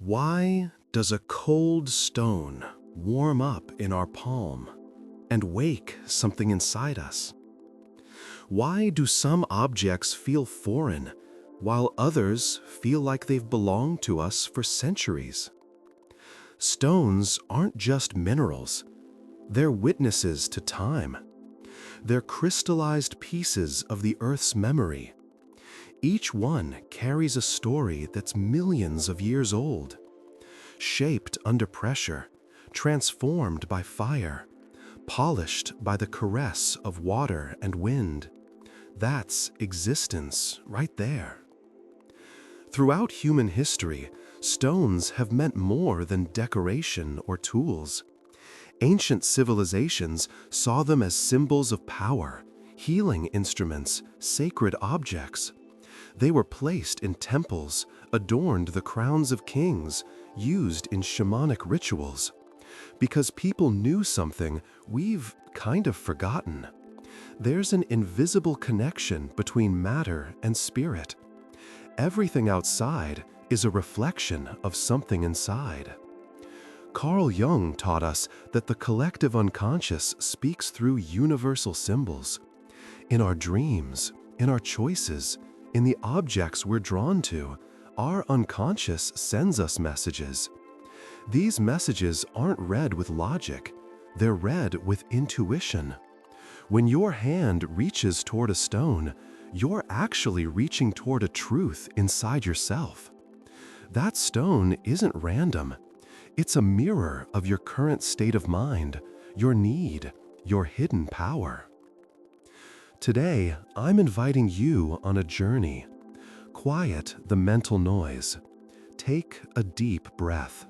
Why does a cold stone warm up in our palm and wake something inside us? Why do some objects feel foreign while others feel like they've belonged to us for centuries? Stones aren't just minerals. They're witnesses to time. They're crystallized pieces of the Earth's memory. Each one carries a story that's millions of years old, shaped under pressure, transformed by fire, polished by the caress of water and wind. That's existence right there. Throughout human history, stones have meant more than decoration or tools. Ancient civilizations saw them as symbols of power, healing instruments, sacred objects. They were placed in temples, adorned the crowns of kings, used in shamanic rituals. Because people knew something we've kind of forgotten. There's an invisible connection between matter and spirit. Everything outside is a reflection of something inside. Carl Jung taught us that the collective unconscious speaks through universal symbols. In our dreams, in our choices, in the objects we're drawn to, our unconscious sends us messages. These messages aren't read with logic, they're read with intuition. When your hand reaches toward a stone, you're actually reaching toward a truth inside yourself. That stone isn't random. It's a mirror of your current state of mind, your need, your hidden power. Today, I'm inviting you on a journey. Quiet the mental noise. Take a deep breath.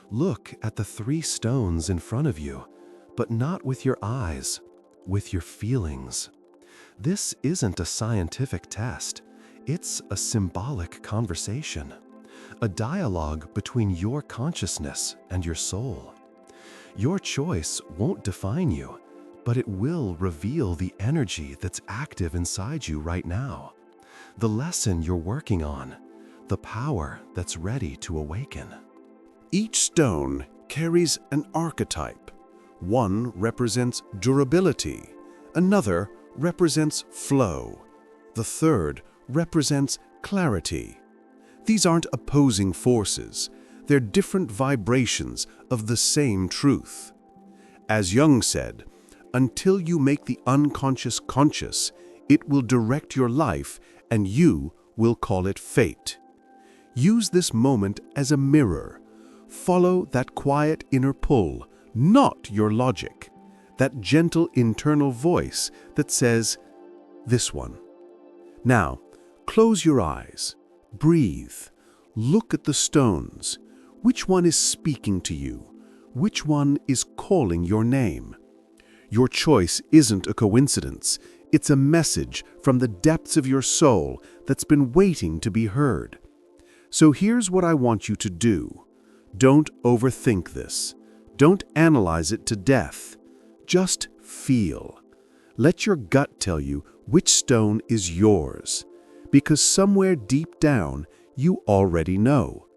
Look at the 3 stones in front of you, but not with your eyes, with your feelings. This isn't a scientific test. It's a symbolic conversation, a dialogue between your consciousness and your soul. Your choice won't define you, but it will reveal the energy that's active inside you right now, the lesson you're working on, the power that's ready to awaken. Each stone carries an archetype. One represents durability, another represents flow, the third represents clarity. These aren't opposing forces, they're different vibrations of the same truth. As Jung said, until you make the unconscious conscious, it will direct your life and you will call it fate. Use this moment as a mirror. Follow that quiet inner pull, not your logic. That gentle internal voice that says, this one. Now, close your eyes. Breathe. Look at the stones. Which one is speaking to you? Which one is calling your name? Your choice isn't a coincidence. It's a message from the depths of your soul that's been waiting to be heard. So here's what I want you to do. Don't overthink this. Don't analyze it to death. Just feel. Let your gut tell you which stone is yours, because somewhere deep down you already know.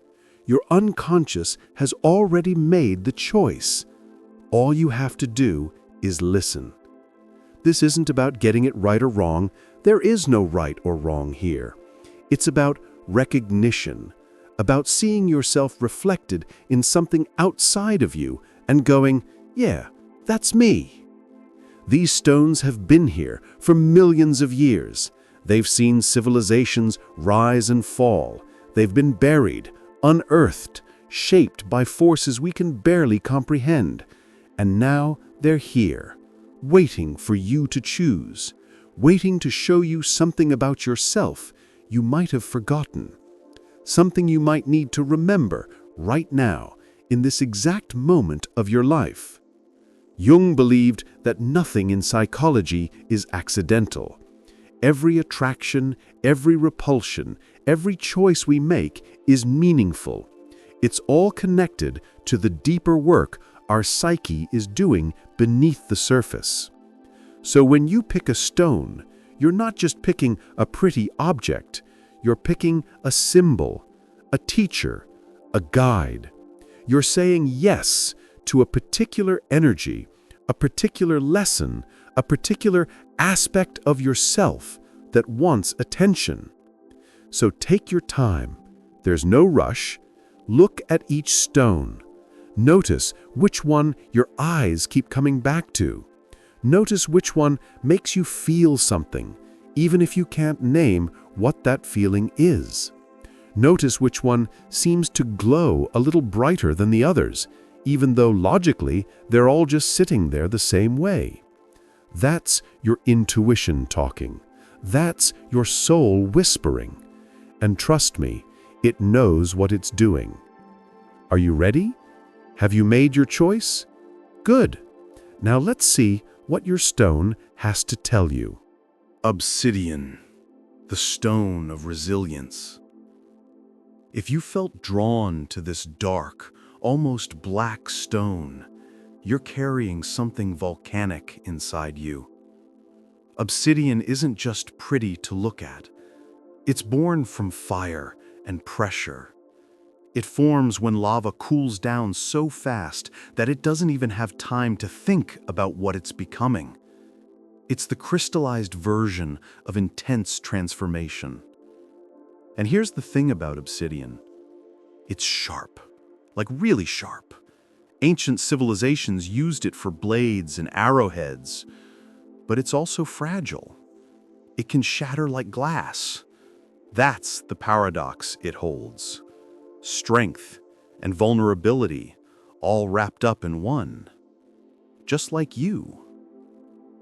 Your unconscious has already made the choice. All you have to do is listen. This isn't about getting it right or wrong. There is no right or wrong here. It's about recognition, about seeing yourself reflected in something outside of you and going, yeah, that's me. These stones have been here for millions of years. They've seen civilizations rise and fall. They've been buried, unearthed, shaped by forces we can barely comprehend. And now they're here, waiting for you to choose, waiting to show you something about yourself you might have forgotten, something you might need to remember right now, in this exact moment of your life. Jung believed that nothing in psychology is accidental. Every attraction, every repulsion, every choice we make is meaningful. It's all connected to the deeper work our psyche is doing beneath the surface. So when you pick a stone, you're not just picking a pretty object, you're picking a symbol, a teacher, a guide. You're saying yes to a particular energy, a particular lesson, a particular aspect of yourself that wants attention. So take your time. There's no rush. Look at each stone. Notice which one your eyes keep coming back to. Notice which one makes you feel something, even if you can't name what that feeling is. Notice which one seems to glow a little brighter than the others, even though logically they're all just sitting there the same way. That's your intuition talking. That's your soul whispering. And trust me, it knows what it's doing. Are you ready? Have you made your choice? Good. Now let's see what your stone has to tell you. Obsidian, the stone of resilience. If you felt drawn to this dark, almost black stone, you're carrying something volcanic inside you. Obsidian isn't just pretty to look at. It's born from fire and pressure. It forms when lava cools down so fast that it doesn't even have time to think about what it's becoming. It's the crystallized version of intense transformation. And here's the thing about obsidian. It's sharp, like really sharp. Ancient civilizations used it for blades and arrowheads, but it's also fragile. It can shatter like glass. That's the paradox it holds. Strength and vulnerability all wrapped up in one. Just like you.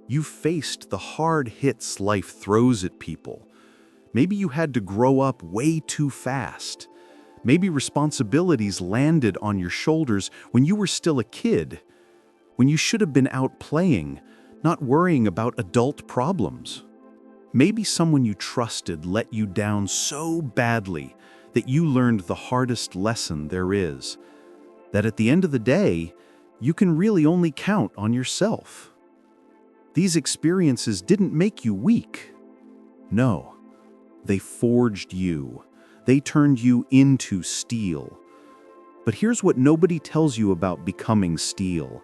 You've faced the hard hits life throws at people. Maybe you had to grow up way too fast. Maybe responsibilities landed on your shoulders when you were still a kid, when you should have been out playing, not worrying about adult problems. Maybe someone you trusted let you down so badly that you learned the hardest lesson there is, that at the end of the day, you can really only count on yourself. These experiences didn't make you weak. No, they forged you. They turned you into steel. But here's what nobody tells you about becoming steel.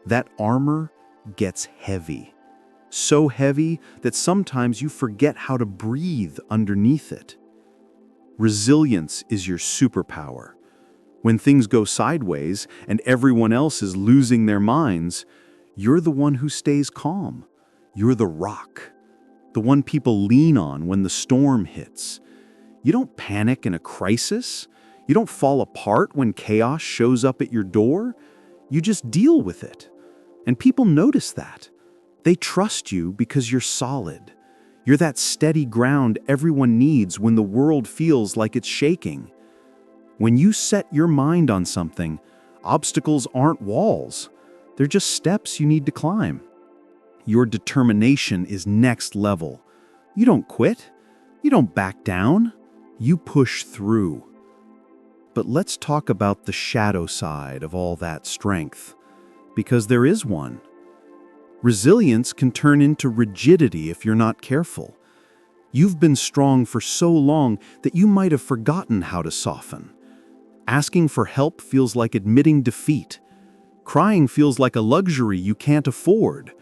That armor gets heavy. So heavy that sometimes you forget how to breathe underneath it. Resilience is your superpower. When things go sideways and everyone else is losing their minds, you're the one who stays calm. You're the rock, the one people lean on when the storm hits. You don't panic in a crisis. You don't fall apart when chaos shows up at your door. You just deal with it. And people notice that. They trust you because you're solid. You're that steady ground everyone needs when the world feels like it's shaking. When you set your mind on something, obstacles aren't walls. They're just steps you need to climb. Your determination is next level. You don't quit. You don't back down. You push through. But let's talk about the shadow side of all that strength, because there is one. Resilience can turn into rigidity if you're not careful. You've been strong for so long that you might have forgotten how to soften. Asking for help feels like admitting defeat. Crying feels like a luxury you can't afford.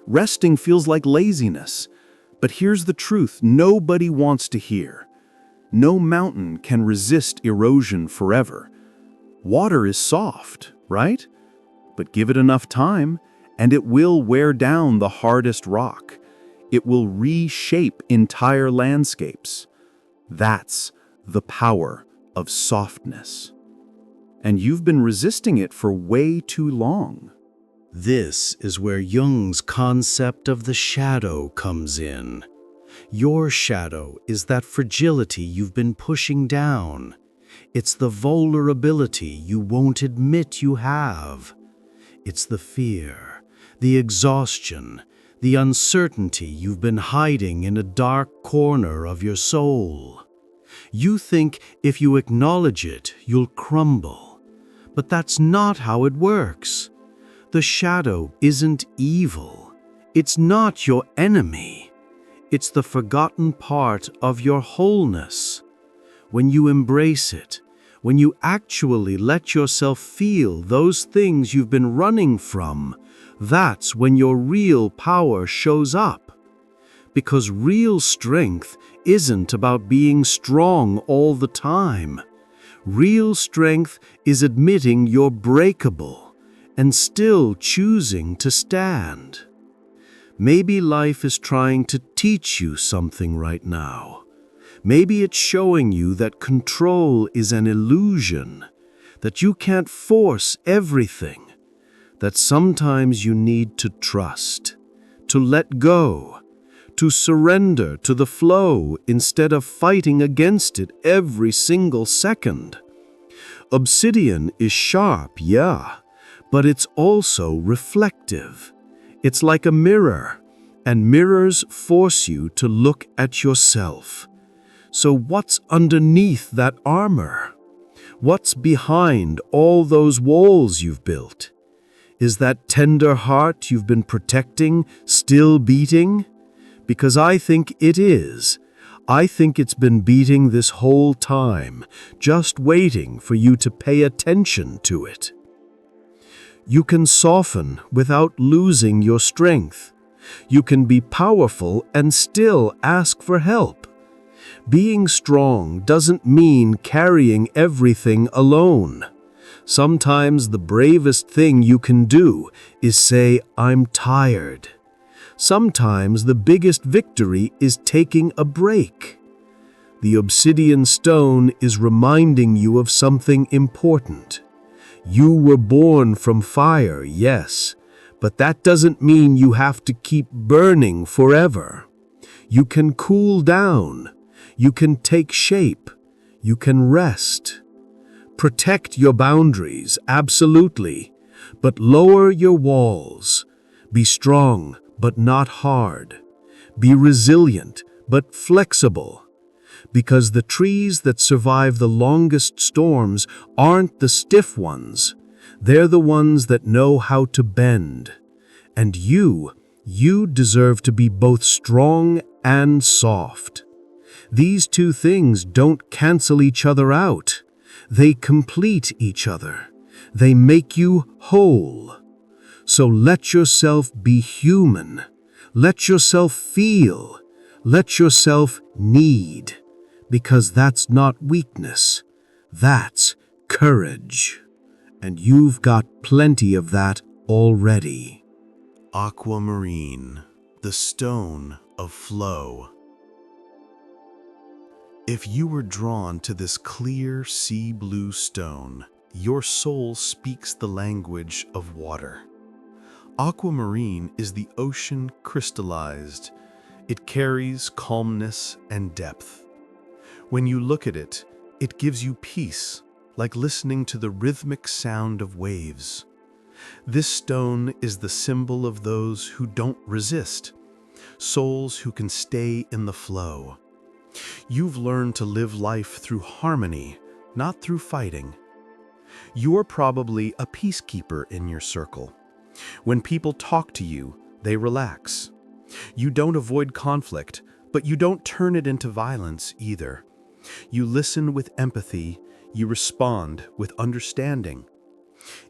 Resting feels like laziness. But here's the truth nobody wants to hear. No mountain can resist erosion forever. Water is soft, right? But give it enough time, and it will wear down the hardest rock. It will reshape entire landscapes. That's the power of softness. And you've been resisting it for way too long. This is where Jung's concept of the shadow comes in. Your shadow is that fragility you've been pushing down. It's the vulnerability you won't admit you have. It's the fear, the exhaustion, the uncertainty you've been hiding in a dark corner of your soul. You think if you acknowledge it, you'll crumble. But that's not how it works. The shadow isn't evil. It's not your enemy. It's the forgotten part of your wholeness. When you embrace it, when you actually let yourself feel those things you've been running from, that's when your real power shows up. Because real strength isn't about being strong all the time. Real strength is admitting you're breakable and still choosing to stand. Maybe life is trying to teach you something right now. Maybe it's showing you that control is an illusion, that you can't force everything, that sometimes you need to trust, to let go, to surrender to the flow instead of fighting against it every single second. Obsidian is sharp, yeah, but it's also reflective. It's like a mirror, and mirrors force you to look at yourself. So what's underneath that armor? What's behind all those walls you've built? Is that tender heart you've been protecting still beating? Because I think it is. I think it's been beating this whole time, just waiting for you to pay attention to it. You can soften without losing your strength. You can be powerful and still ask for help. Being strong doesn't mean carrying everything alone. Sometimes the bravest thing you can do is say, "I'm tired." Sometimes the biggest victory is taking a break. The obsidian stone is reminding you of something important. You were born from fire, yes, but that doesn't mean you have to keep burning forever. You can cool down. You can take shape. You can rest. Protect your boundaries, absolutely, but lower your walls. Be strong, but not hard. Be resilient, but flexible. Because the trees that survive the longest storms aren't the stiff ones. They're the ones that know how to bend. And you deserve to be both strong and soft. These two things don't cancel each other out. They complete each other. They make you whole. So let yourself be human. Let yourself feel. Let yourself need. Because that's not weakness. That's courage. And you've got plenty of that already. Aquamarine, the stone of flow. If you were drawn to this clear sea blue stone, your soul speaks the language of water. Aquamarine is the ocean crystallized. It carries calmness and depth. When you look at it, it gives you peace, like listening to the rhythmic sound of waves. This stone is the symbol of those who don't resist, souls who can stay in the flow. You've learned to live life through harmony, not through fighting. You're probably a peacekeeper in your circle. When people talk to you, they relax. You don't avoid conflict, but you don't turn it into violence either. You listen with empathy, you respond with understanding.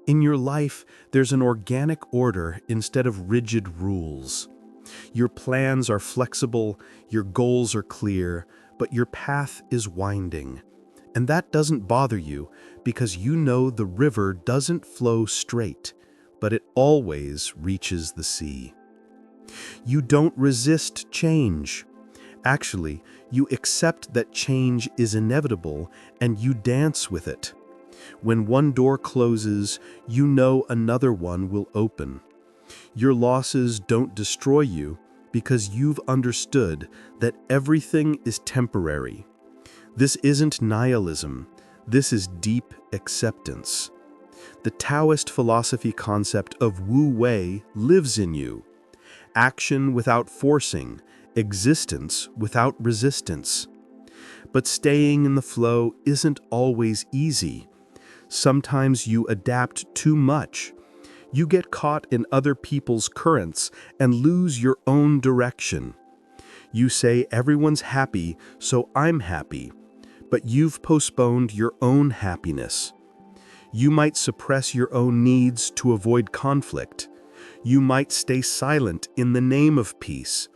In your life, there's an organic order instead of rigid rules. Your plans are flexible, your goals are clear, but your path is winding. And that doesn't bother you because you know the river doesn't flow straight, but it always reaches the sea. You don't resist change. Actually, you accept that change is inevitable and you dance with it. When one door closes, you know another one will open. Your losses don't destroy you because you've understood that everything is temporary. This isn't nihilism. This is deep acceptance. The Taoist philosophy concept of Wu Wei lives in you. Action without forcing, existence without resistance. But staying in the flow isn't always easy. Sometimes you adapt too much. You get caught in other people's currents and lose your own direction. You say everyone's happy, so I'm happy. but you've postponed your own happiness. You might suppress your own needs to avoid conflict. You might stay silent in the name of peace.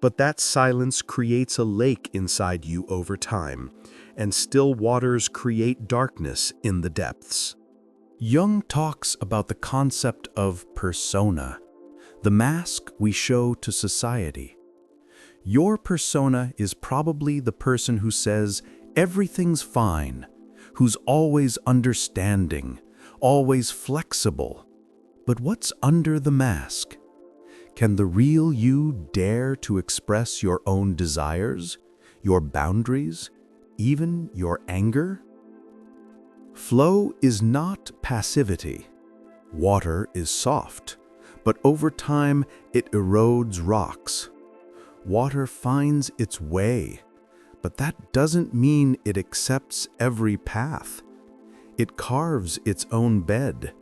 But that silence creates a lake inside you over time, and still waters create darkness in the depths. Jung talks about the concept of persona, the mask we show to society. Your persona is probably the person who says everything's fine, who's always understanding, always flexible. But what's under the mask? Can the real you dare to express your own desires, your boundaries, even your anger? Flow is not passivity. Water is soft, but over time it erodes rocks. Water finds its way, but that doesn't mean it accepts every path. It carves its own bed.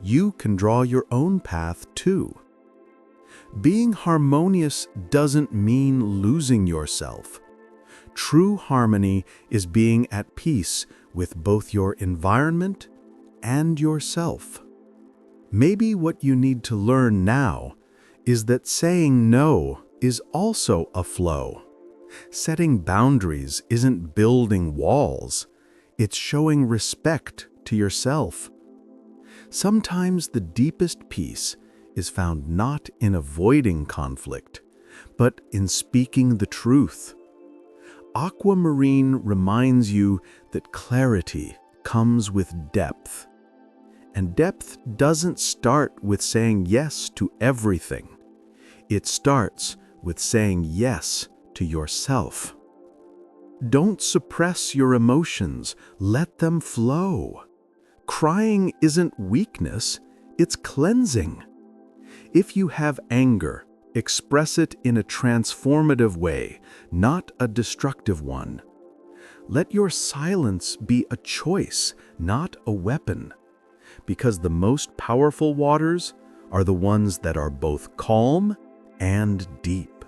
You can draw your own path too. Being harmonious doesn't mean losing yourself. True harmony is being at peace with both your environment and yourself. Maybe what you need to learn now is that saying no is also a flow. Setting boundaries isn't building walls, it's showing respect to yourself. Sometimes the deepest peace is found not in avoiding conflict, but in speaking the truth. Aquamarine reminds you that clarity comes with depth. And depth doesn't start with saying yes to everything. It starts with saying yes to yourself. Don't suppress your emotions, let them flow. Crying isn't weakness, it's cleansing. If you have anger, express it in a transformative way, not a destructive one. Let your silence be a choice, not a weapon. Because the most powerful waters are the ones that are both calm and deep.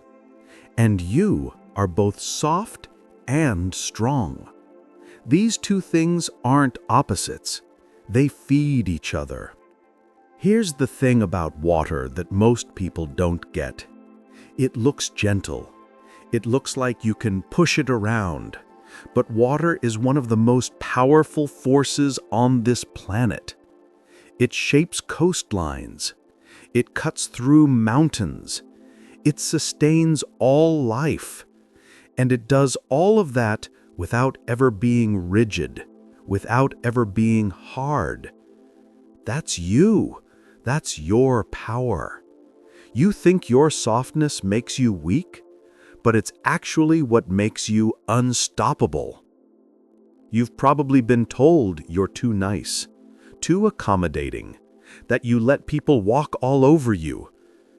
And you are both soft and strong. These two things aren't opposites. They feed each other. Here's the thing about water that most people don't get. It looks gentle. It looks like you can push it around. But water is one of the most powerful forces on this planet. It shapes coastlines. It cuts through mountains. It sustains all life. And it does all of that without ever being rigid, without ever being hard. That's you. That's your power. You think your softness makes you weak, but it's actually what makes you unstoppable. You've probably been told you're too nice, too accommodating, that you let people walk all over you.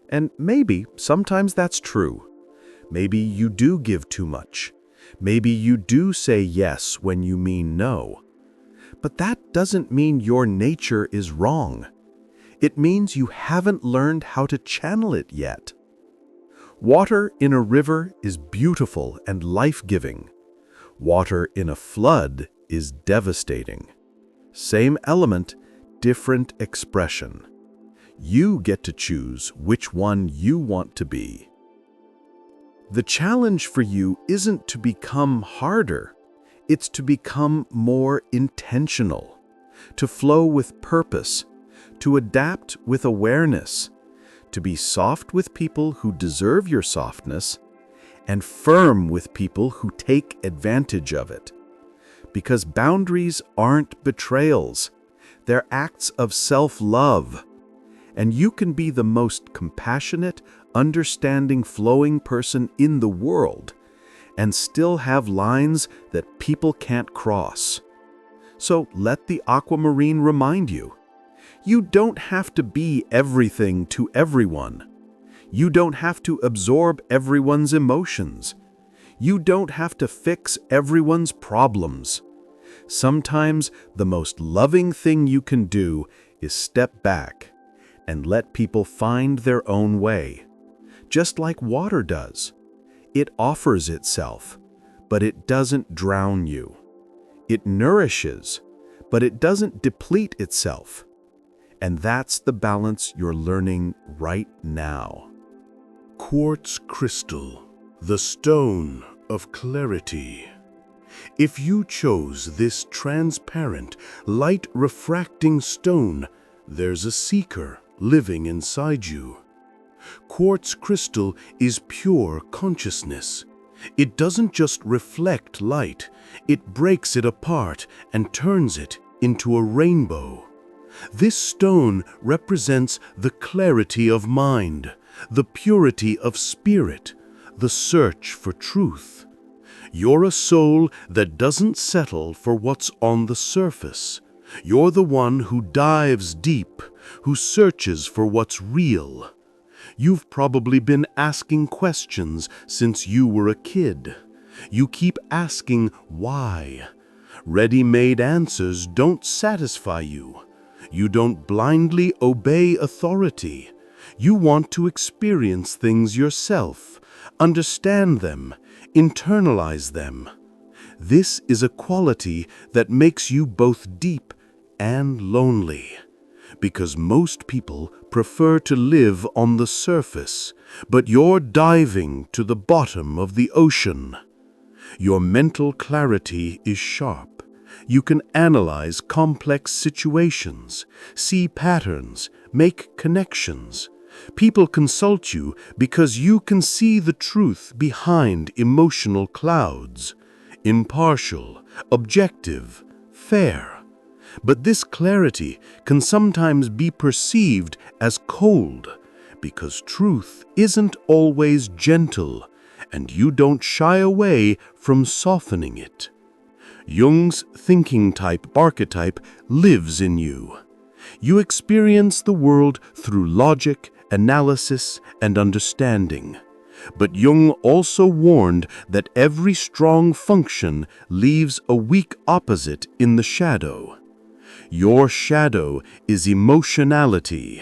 And maybe sometimes that's true. Maybe you do give too much. Maybe you do say yes when you mean no. But that doesn't mean your nature is wrong. It means you haven't learned how to channel it yet. Water in a river is beautiful and life-giving. Water in a flood is devastating. Same element, different expression. You get to choose which one you want to be. The challenge for you isn't to become harder. It's to become more intentional, to flow with purpose, to adapt with awareness, to be soft with people who deserve your softness, and firm with people who take advantage of it. Because boundaries aren't betrayals, they're acts of self-love. And you can be the most compassionate, understanding, flowing person in the world, and still have lines that people can't cross. So let the Aquamarine remind you. You don't have to be everything to everyone. You don't have to absorb everyone's emotions. You don't have to fix everyone's problems. Sometimes the most loving thing you can do is step back and let people find their own way. Just like water does. It offers itself, but it doesn't drown you. It nourishes, but it doesn't deplete itself. And that's the balance you're learning right now. Quartz crystal, the stone of clarity. If you chose this transparent, light-refracting stone, there's a seeker living inside you. Quartz crystal is pure consciousness. It doesn't just reflect light, it breaks it apart and turns it into a rainbow. This stone represents the clarity of mind, the purity of spirit, the search for truth. You're a soul that doesn't settle for what's on the surface. You're the one who dives deep, who searches for what's real. You've probably been asking questions since you were a kid. You keep asking why. Ready-made answers don't satisfy you. You don't blindly obey authority. You want to experience things yourself, understand them, internalize them. This is a quality that makes you both deep and lonely, because most people prefer to live on the surface, but you're diving to the bottom of the ocean. Your mental clarity is sharp. You can analyze complex situations, see patterns, make connections. People consult you because you can see the truth behind emotional clouds. Impartial, objective, fair. But this clarity can sometimes be perceived as cold, because truth isn't always gentle, and you don't shy away from softening it. Jung's thinking type archetype lives in you. You experience the world through logic, analysis, and understanding. But Jung also warned that every strong function leaves a weak opposite in the shadow. Your shadow is emotionality.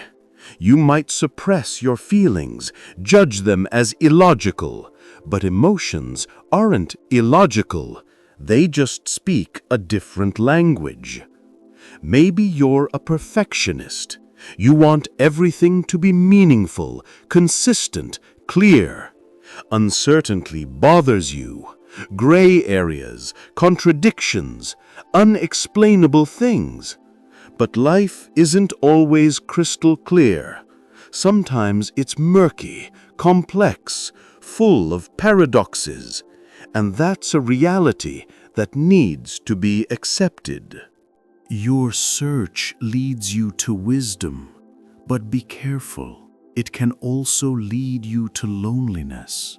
You might suppress your feelings, judge them as illogical, but emotions aren't illogical. They just speak a different language. Maybe you're a perfectionist. You want everything to be meaningful, consistent, clear. Uncertainty bothers you. Gray areas, contradictions, unexplainable things. But life isn't always crystal clear. Sometimes it's murky, complex, full of paradoxes. And that's a reality that needs to be accepted. Your search leads you to wisdom, but be careful. It can also lead you to loneliness.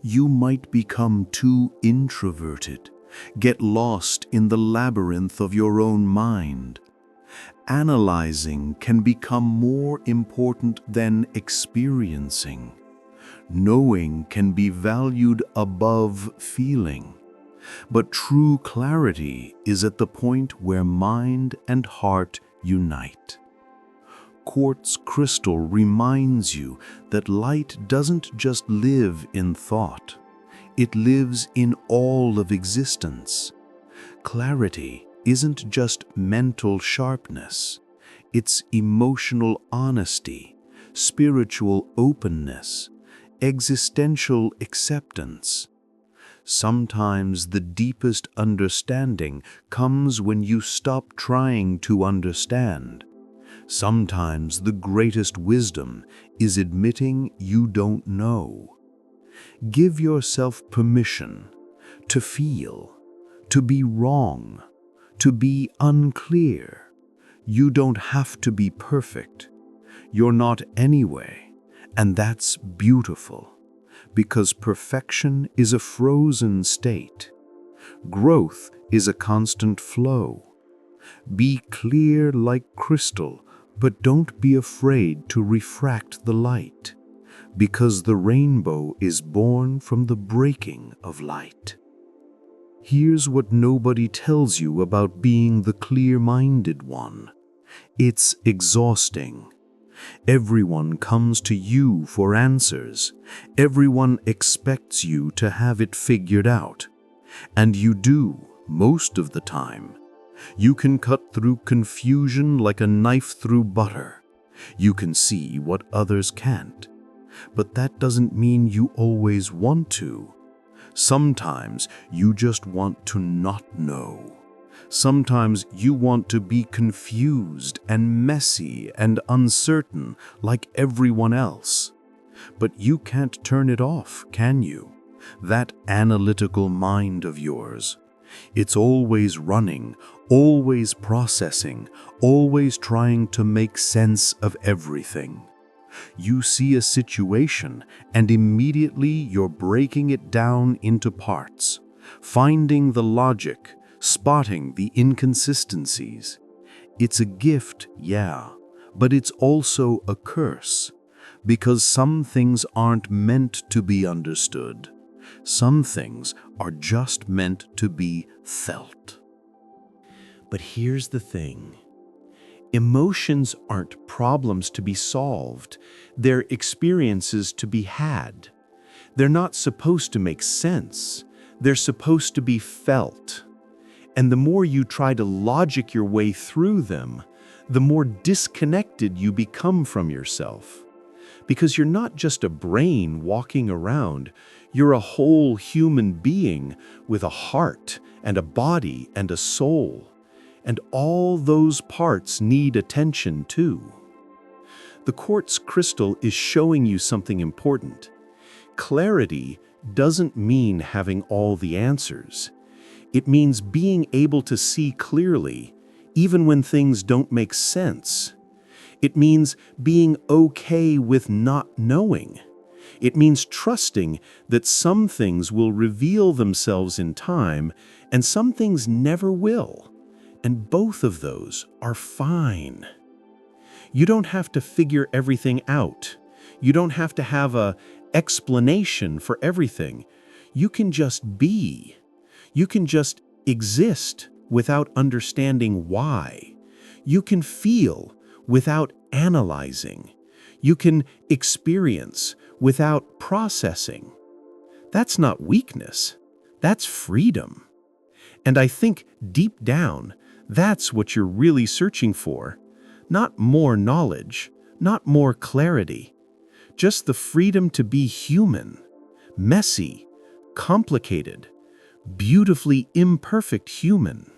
You might become too introverted, get lost in the labyrinth of your own mind. Analyzing can become more important than experiencing. Knowing can be valued above feeling. But true clarity is at the point where mind and heart unite. Quartz crystal reminds you that light doesn't just live in thought. It lives in all of existence. Clarity isn't just mental sharpness. It's emotional honesty, spiritual openness, existential acceptance. Sometimes the deepest understanding comes when you stop trying to understand. Sometimes the greatest wisdom is admitting you don't know. Give yourself permission to feel, to be wrong, to be unclear. You don't have to be perfect. You're not anyway, and that's beautiful. Because perfection is a frozen state. Growth is a constant flow. Be clear like crystal, but don't be afraid to refract the light, because the rainbow is born from the breaking of light. Here's what nobody tells you about being the clear-minded one. It's exhausting. Everyone comes to you for answers. Everyone expects you to have it figured out. And you do, most of the time. You can cut through confusion like a knife through butter. You can see what others can't. But that doesn't mean you always want to. Sometimes you just want to not know. Sometimes you want to be confused and messy and uncertain like everyone else. But you can't turn it off, can you? That analytical mind of yours. It's always running, always processing, always trying to make sense of everything. You see a situation and immediately you're breaking it down into parts, finding the logic, spotting the inconsistencies. It's a gift, yeah, but it's also a curse, because some things aren't meant to be understood. Some things are just meant to be felt. But here's the thing. Emotions aren't problems to be solved. They're experiences to be had. They're not supposed to make sense. They're supposed to be felt. And the more you try to logic your way through them, the more disconnected you become from yourself. Because you're not just a brain walking around, you're a whole human being with a heart and a body and a soul. And all those parts need attention too. The quartz crystal is showing you something important. Clarity doesn't mean having all the answers. It means being able to see clearly, even when things don't make sense. It means being okay with not knowing. It means trusting that some things will reveal themselves in time and some things never will. And both of those are fine. You don't have to figure everything out. You don't have to have an explanation for everything. You can just be. You can just exist without understanding why. You can feel without analyzing. You can experience without processing. That's not weakness. That's freedom. And I think deep down, that's what you're really searching for. Not more knowledge, not more clarity. Just the freedom to be human, messy, complicated, beautifully imperfect human.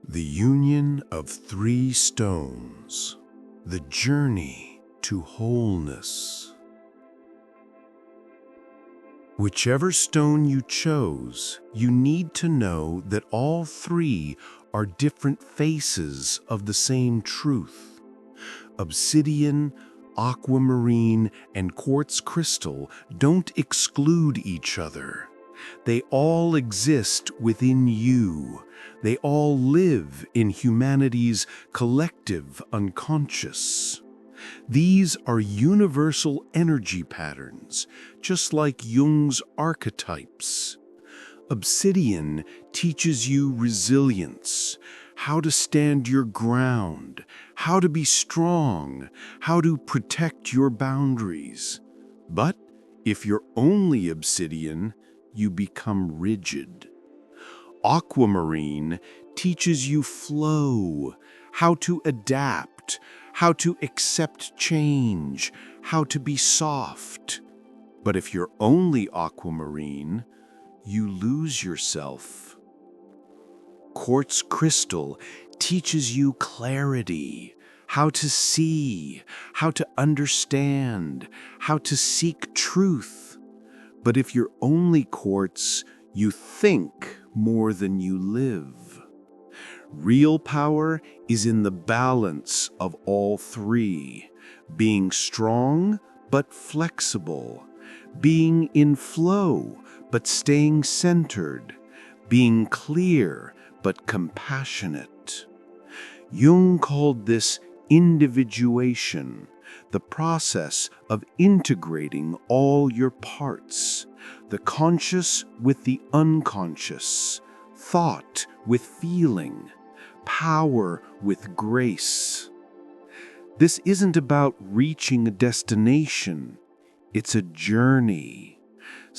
The union of three stones. The journey to wholeness. Whichever stone you chose, you need to know that all three are different faces of the same truth. Obsidian, aquamarine, and quartz crystal don't exclude each other. They all exist within you. They all live in humanity's collective unconscious. These are universal energy patterns, just like Jung's archetypes. Obsidian teaches you resilience, how to stand your ground, how to be strong, how to protect your boundaries. But if you're only obsidian, you become rigid. Aquamarine teaches you flow, how to adapt, how to accept change, how to be soft. But if you're only aquamarine, you lose yourself. Quartz crystal teaches you clarity, how to see, how to understand, how to seek truth. But if you're only quartz, you think more than you live. Real power is in the balance of all three, being strong but flexible, being in flow but staying centered, being clear but compassionate. Jung called this individuation, the process of integrating all your parts, the conscious with the unconscious, thought with feeling, power with grace. This isn't about reaching a destination. It's a journey.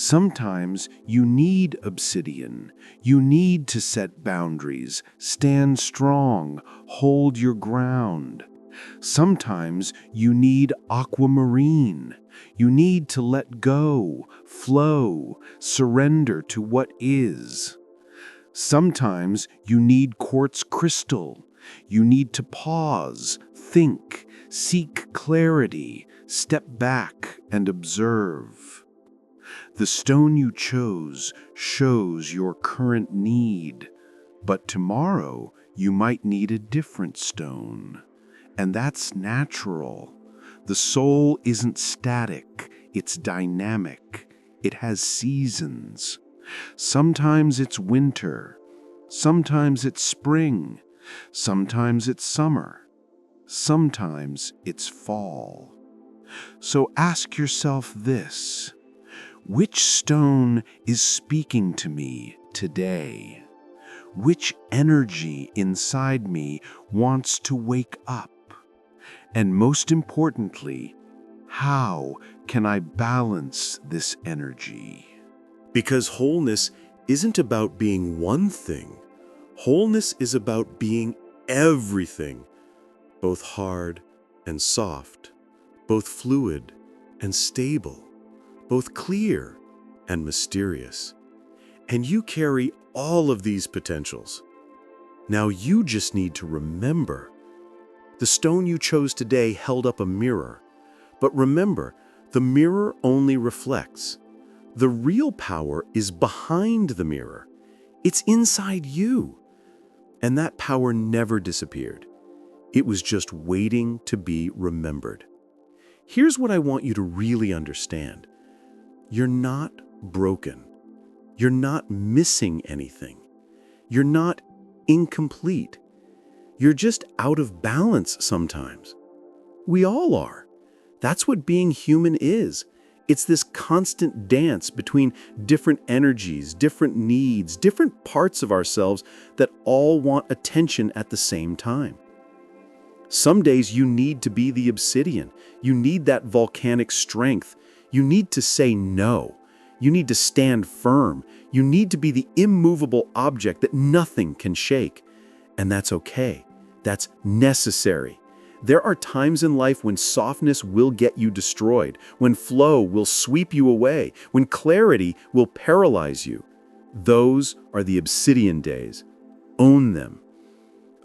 Sometimes you need obsidian. You need to set boundaries, stand strong, hold your ground. Sometimes you need aquamarine. You need to let go, flow, surrender to what is. Sometimes you need quartz crystal. You need to pause, think, seek clarity, step back and observe. The stone you chose shows your current need, but tomorrow you might need a different stone. And that's natural. The soul isn't static, it's dynamic. It has seasons. Sometimes it's winter, sometimes it's spring, sometimes it's summer, sometimes it's fall. So ask yourself this: which stone is speaking to me today? Which energy inside me wants to wake up? And most importantly, how can I balance this energy? Because wholeness isn't about being one thing. Wholeness is about being everything, both hard and soft, both fluid and stable, both clear and mysterious. And you carry all of these potentials. Now you just need to remember. The stone you chose today held up a mirror. But remember, the mirror only reflects. The real power is behind the mirror. It's inside you. And that power never disappeared. It was just waiting to be remembered. Here's what I want you to really understand. You're not broken. You're not missing anything. You're not incomplete. You're just out of balance sometimes. We all are. That's what being human is. It's this constant dance between different energies, different needs, different parts of ourselves that all want attention at the same time. Some days you need to be the obsidian. You need that volcanic strength. You need to say no. You need to stand firm. You need to be the immovable object that nothing can shake. And that's okay. That's necessary. There are times in life when softness will get you destroyed, when flow will sweep you away, when clarity will paralyze you. Those are the obsidian days. Own them.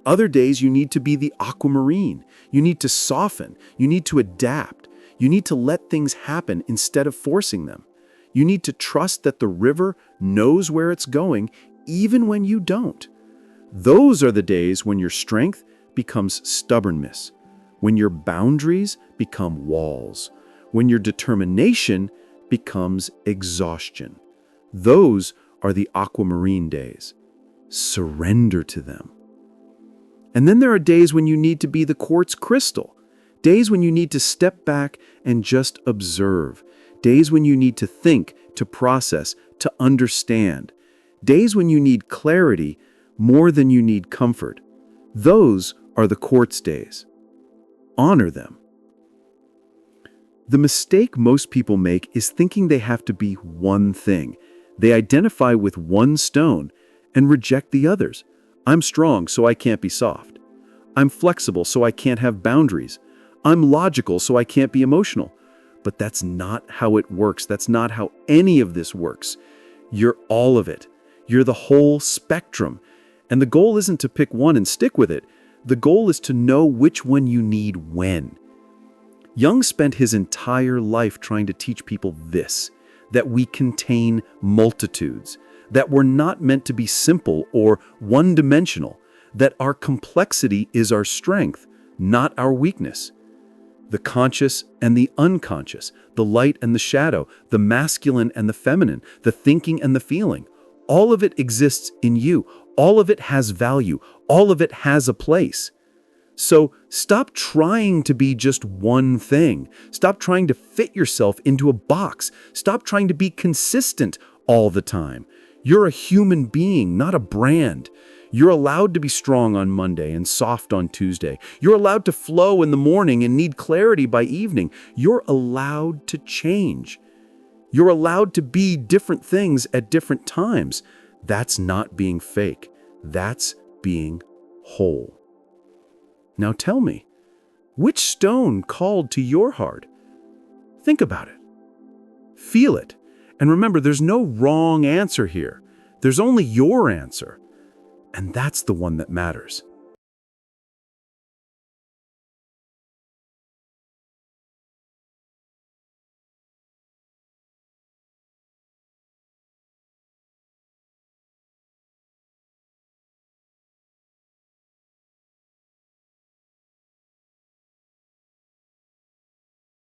Other days you need to be the aquamarine. You need to soften. You need to adapt. You need to let things happen instead of forcing them. You need to trust that the river knows where it's going, even when you don't. Those are the days when your strength becomes stubbornness, when your boundaries become walls, when your determination becomes exhaustion. Those are the aquamarine days. Surrender to them. And then there are days when you need to be the quartz crystal, days when you need to step back and just observe, days when you need to think, to process, to understand, days when you need clarity more than you need comfort. Those are the quartz days. Honor them. The mistake most people make is thinking they have to be one thing. They identify with one stone and reject the others. I'm strong, so I can't be soft. I'm flexible, so I can't have boundaries. I'm logical, so I can't be emotional. But that's not how it works. That's not how any of this works. You're all of it. You're the whole spectrum. And the goal isn't to pick one and stick with it. The goal is to know which one you need when. Jung spent his entire life trying to teach people this, that we contain multitudes, that we're not meant to be simple or one-dimensional, that our complexity is our strength, not our weakness. The conscious and the unconscious, the light and the shadow, the masculine and the feminine, the thinking and the feeling, all of it exists in you. All of it has value. All of it has a place. So stop trying to be just one thing. Stop trying to fit yourself into a box. Stop trying to be consistent all the time. You're a human being, not a brand. You're allowed to be strong on Monday and soft on Tuesday. You're allowed to flow in the morning and need clarity by evening. You're allowed to change. You're allowed to be different things at different times. That's not being fake. That's being whole. Now tell me, which stone called to your heart? Think about it. Feel it. And remember, there's no wrong answer here. There's only your answer. And that's the one that matters.